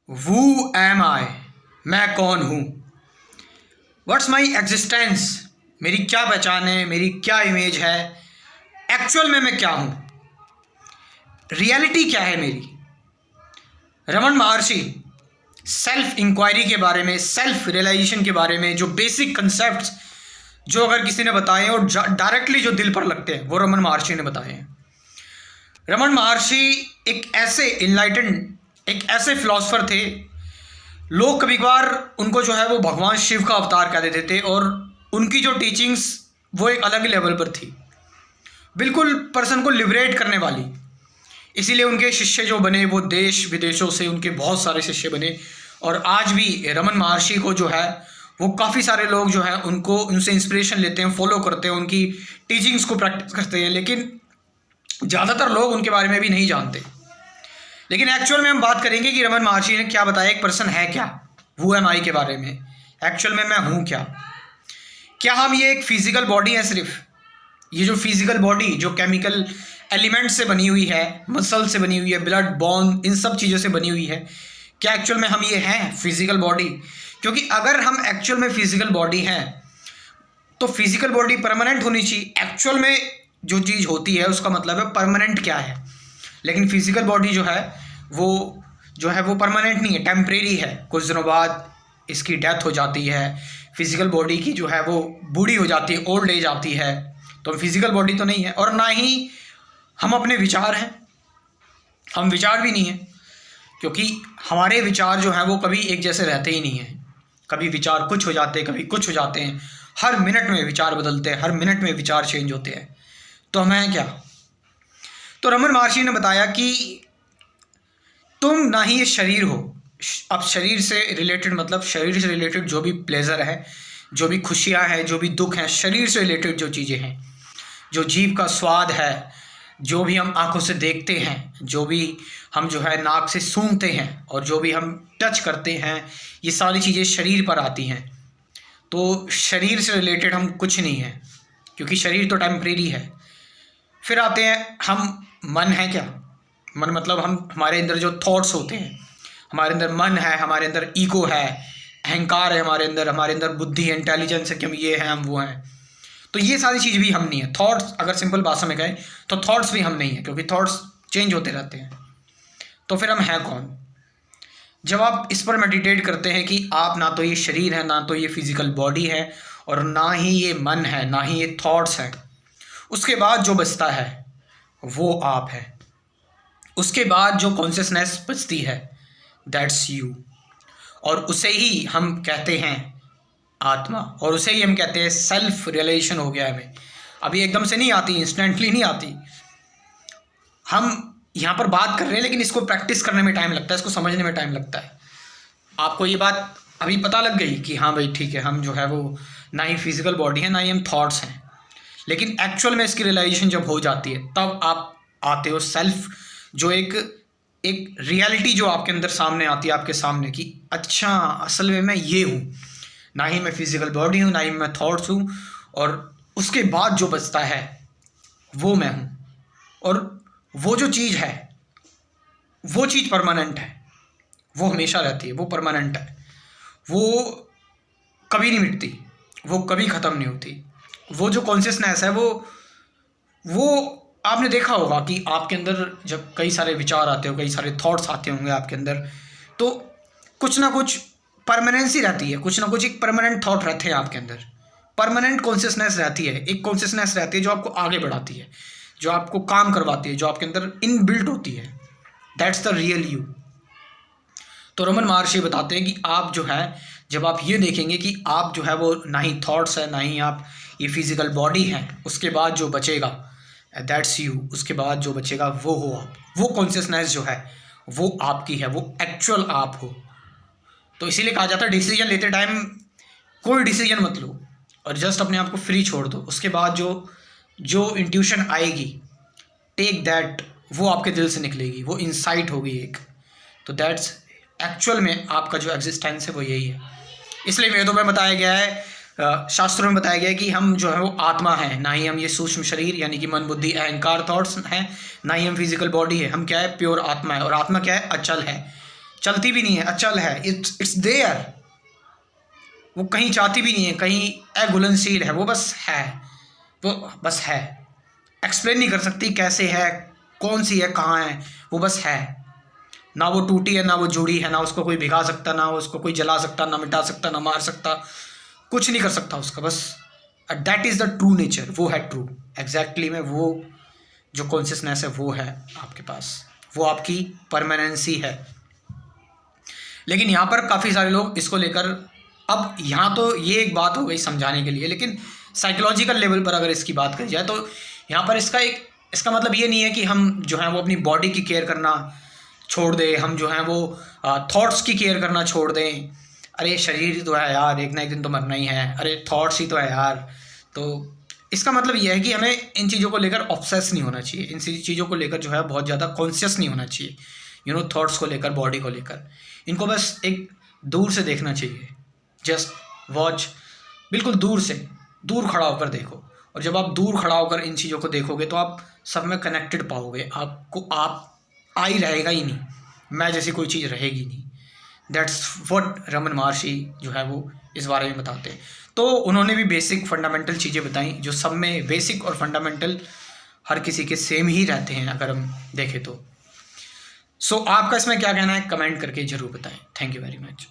वू M आई, मैं कौन हूँ। व्हाट्स माई एग्जिस्टेंस, मेरी क्या पहचान है, मेरी क्या इमेज है, एक्चुअल में मैं क्या हूँ, रियलिटी क्या है मेरी। रमन महर्षि सेल्फ इंक्वायरी के बारे में, सेल्फ रियलाइजेशन के बारे में जो बेसिक कंसेप्ट्स जो अगर किसी ने बताए हैं और डायरेक्टली जो दिल पर लगते हैं वो रमन महर्षि ने बताए हैं। रमन महर्षि एक ऐसे इनलाइटेंड, एक ऐसे फिलोसफर थे, लोग कभी कभार उनको जो है वो भगवान शिव का अवतार कह देते थे और उनकी जो टीचिंग्स वो एक अलग लेवल पर थी, बिल्कुल पर्सन को लिबरेट करने वाली। इसीलिए उनके शिष्य जो बने वो देश विदेशों से उनके बहुत सारे शिष्य बने और आज भी रमन महर्षि को जो है वो काफ़ी सारे लोग जो है उनको उनसे इंस्पिरेशन लेते हैं, फॉलो करते हैं, उनकी टीचिंग्स को प्रैक्टिस करते हैं। लेकिन ज़्यादातर लोग उनके बारे में भी नहीं जानते। लेकिन एक्चुअल में हम बात करेंगे कि रमन महर्षि ने क्या बताया, एक पर्सन है क्या, हु एम आई के बारे में। एक्चुअल में मैं हूँ क्या। क्या हम ये एक फिजिकल बॉडी है, सिर्फ ये जो फिजिकल बॉडी जो केमिकल एलिमेंट से बनी हुई है, मसल से बनी हुई है, ब्लड बोन इन सब चीज़ों से बनी हुई है, क्या एक्चुअल में हम ये हैं फिजिकल बॉडी। क्योंकि अगर हम एक्चुअल में फिजिकल बॉडी हैं तो फिजिकल बॉडी परमानेंट होनी चाहिए। एक्चुअल में जो चीज़ होती है उसका मतलब है परमानेंट क्या है। लेकिन फिजिकल बॉडी जो है वो परमानेंट नहीं है, टेम्परेरी है। कुछ दिनों बाद इसकी डेथ हो जाती है। फिजिकल बॉडी की जो है वो बूढ़ी हो जाती है, ओल्ड एज आती है। तो फिजिकल बॉडी तो नहीं है। और ना ही हम अपने विचार हैं, हम विचार भी नहीं हैं, क्योंकि हमारे विचार जो हैं वो कभी एक जैसे रहते ही नहीं हैं। कभी विचार कुछ हो जाते हैं, कभी कुछ हो जाते हैं। हर मिनट में विचार बदलते हैं, हर मिनट में विचार चेंज होते हैं। तो हमें क्या। तो रमन महर्षि ने बताया कि तुम ना ही ये शरीर हो। अब शरीर से रिलेटेड मतलब शरीर से रिलेटेड जो भी प्लेजर है, जो भी खुशियाँ हैं, जो भी दुख हैं, शरीर से रिलेटेड जो चीज़ें हैं, जो जीव का स्वाद है, जो भी हम आंखों से देखते हैं, जो भी हम जो है नाक से सूंघते हैं और जो भी हम टच करते हैं, ये सारी चीज़ें शरीर पर आती हैं। तो शरीर से रिलेटेड हम कुछ नहीं हैं, क्योंकि शरीर तो टेम्परेरी है। फिर आते हैं हम, मन है क्या। मन मतलब हमारे अंदर जो थॉट्स होते हैं, हमारे अंदर मन है, हमारे अंदर ईगो है, अहंकार है, हमारे अंदर बुद्धि है, इंटेलिजेंस है कि हम ये हैं, हम वो हैं। तो ये सारी चीज़ भी हम नहीं है। थॉट्स, अगर सिंपल भाषा में कहें तो थॉट्स भी हम नहीं है, क्योंकि थॉट्स चेंज होते रहते हैं। तो फिर हम हैं कौन। जब आप इस पर मेडिटेट करते हैं कि आप ना तो ये शरीर है, ना तो ये फिजिकल बॉडी है, और ना ही ये मन है, ना ही ये थॉट्स हैं, उसके बाद जो बचता है वो आप है। उसके बाद जो कॉन्शियसनेस बचती है दैट्स यू, और उसे ही हम कहते हैं आत्मा, और उसे ही हम कहते हैं सेल्फ रियलाइजेशन हो गया हमें। अभी एकदम से नहीं आती, इंस्टेंटली नहीं आती। हम यहाँ पर बात कर रहे हैं, लेकिन इसको प्रैक्टिस करने में टाइम लगता है, इसको समझने में टाइम लगता है। आपको ये बात अभी पता लग गई कि हाँ भाई ठीक है, हम जो है वो ना ही फिजिकल बॉडी है, ना ही हम थॉट्स हैं। लेकिन एक्चुअल में इसकी रियलाइजेशन जब हो जाती है तब आप आते हो सेल्फ, जो एक रियलिटी जो आपके अंदर सामने आती है, आपके सामने कि अच्छा असल में मैं ये हूँ, ना ही मैं फिजिकल बॉडी हूँ, ना ही मैं थॉट्स हूँ। और उसके बाद जो बचता है वो मैं हूँ। और वो जो चीज़ है वो चीज़ परमानेंट है, वो हमेशा रहती है, वो परमानेंट है, वो कभी नहीं मिटती, वो कभी ख़त्म नहीं होती। वो जो कॉन्शियसनेस है वो आपने देखा होगा कि आपके अंदर जब कई सारे विचार आते हो, कई सारे थॉट्स आते होंगे आपके अंदर, तो कुछ ना कुछ परमानेंसी रहती है, कुछ ना कुछ एक परमानेंट थॉट रहते हैं आपके अंदर, परमानेंट कॉन्शियसनेस रहती है। एक कॉन्शियसनेस रहती है जो आपको आगे बढ़ाती है, जो आपको काम करवाती है, जो आपके अंदर इनबिल्ट होती है। That's the real you. तो रमन महर्षि बताते हैं कि आप जो है, जब आप ये देखेंगे कि आप जो है वो ना ही थॉट्स है, ना ही आप ये फिजिकल बॉडी है, उसके बाद जो बचेगा दैट्स यू। उसके बाद जो बचेगा वो हो आप। वो कॉन्शियसनेस जो है वो आपकी है, वो एक्चुअल आप हो। तो इसीलिए कहा जाता है डिसीजन लेते टाइम कोई डिसीजन मत लो और जस्ट अपने आप को फ्री छोड़ दो। उसके बाद जो इंट्यूशन आएगी, टेक दैट, वो आपके दिल से निकलेगी, वो इंसाइट होगी एक। तो दैट्स एक्चुअल में आपका जो एग्जिस्टेंस है वो यही है। इसलिए वेदों में बताया गया है, शास्त्रों में बताया गया है कि हम जो है वो आत्मा है, ना ही हम ये सूक्ष्म शरीर यानी कि मन बुद्धि अहंकार थॉट्स हैं, ना ही हम फिजिकल बॉडी है। हम क्या है, प्योर आत्मा है। और आत्मा क्या है, अचल है। चलती भी नहीं है, अचल है, इट्स देयर, वो कहीं जाती भी नहीं है, कहीं अघुलनशील है, वो बस है, वो बस है, एक्सप्लेन नहीं कर सकती कैसे है, कौन सी है, कहाँ है, वो बस है। ना वो टूटी है, ना वो जुड़ी है, ना उसको कोई भिगा सकता, ना उसको कोई जला सकता, ना मिटा सकता, ना मार सकता, कुछ नहीं कर सकता उसका, बस that is the true nature, वो है ट्रू एग्जैक्टली में, वो जो कॉन्शियसनेस है वो है आपके पास, वो आपकी परमानेंसी है। लेकिन यहाँ पर काफ़ी सारे लोग इसको लेकर, अब यहाँ तो ये एक बात हो गई समझाने के लिए, लेकिन साइकोलॉजिकल लेवल पर अगर इसकी बात करी जाए तो यहाँ पर इसका मतलब ये नहीं है कि हम जो है वो अपनी बॉडी की केयर करना छोड़ दें, हम जो है वो थॉट्स की केयर करना छोड़ दें। अरे शरीर ही तो है यार, एक ना एक दिन तो मरना ही है, अरे थॉट्स ही तो है यार। तो इसका मतलब यह है कि हमें इन चीज़ों को लेकर ऑब्सेस नहीं होना चाहिए, इन चीज़ों को लेकर जो है बहुत ज़्यादा कॉन्शियस नहीं होना चाहिए, थॉट्स को लेकर, बॉडी को लेकर। इनको बस एक दूर से देखना चाहिए, जस्ट वॉच, बिल्कुल दूर से, दूर खड़ा होकर देखो। और जब आप दूर खड़ा होकर इन चीज़ों को देखोगे तो आप सब में कनेक्टेड पाओगे, आपको आई रहेगा ही नहीं, मैं जैसी कोई चीज़ रहेगी नहीं। दैट्स व्हाट रमन महर्षि जो है वो इस बारे में बताते हैं। तो उन्होंने भी बेसिक फंडामेंटल चीज़ें बताई, जो सब में बेसिक और फंडामेंटल हर किसी के सेम ही रहते हैं अगर हम देखें तो। सो आपका इसमें क्या कहना है, कमेंट करके ज़रूर बताएं। Thank you very much.